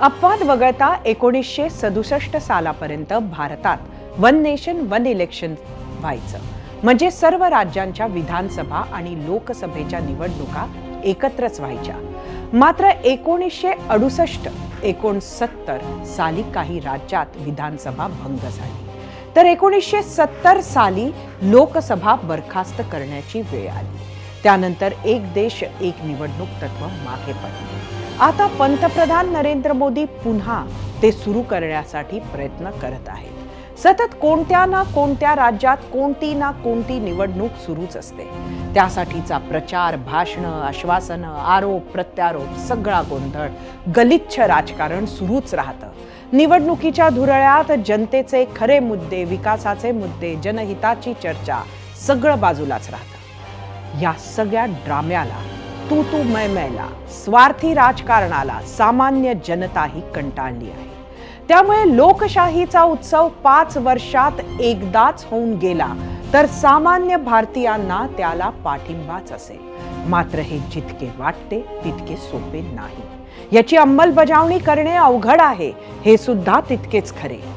अपवाद वगळता 1967 सालापर्यंत भारतात वन नेशन वन इलेक्शन व्हायचं, म्हणजे सर्व राज्यांच्या विधानसभा आणि लोकसभेच्या निवडणुका एकत्रच व्हायच्या. मात्र 1968-69 साली काही राज्यात विधानसभा भंग झाली, तर 1970 साली लोकसभा बरखास्त करण्याची वेळ आली. त्यानंतर एक देश एक निवडणूक तत्व मागे पडले. आता पंतप्रधान नरेंद्र मोदी पुन्हा ते सुरू करण्यासाठी प्रयत्न करत आहेत. सतत कोणत्या ना कोणत्या राज्यात कोणती ना कोणती निवडणूक सुरूच असते. त्यासाठीचा प्रचार, भाषणं, आश्वासनं, आरोप प्रत्यारोप, सगळा गोंधळ, गलिच्छ राजकारण सुरूच राहतं. निवडणुकीच्या धुरळ्यात जनतेचे खरे मुद्दे, विकासाचे मुद्दे, जनहिताची चर्चा सगळं बाजूलाच राहतं. या सगळ्या ड्राम्याला, तू तू मै मैला, स्वार्थी राजकारणाला सामान्य जनताही कंटाळली आहे. त्यामुळे लोकशाहीचा उत्सव 5 वर्षात एकदाच होऊन गेला तर सामान्य भारतीयांना त्याला पाठिंबाच असेल. मात्र हे जितके वाटते तितके सोपे नाही. याची अंमलबजावणी करणे अवघड आहे, हे सुद्धा तितकेच खरे.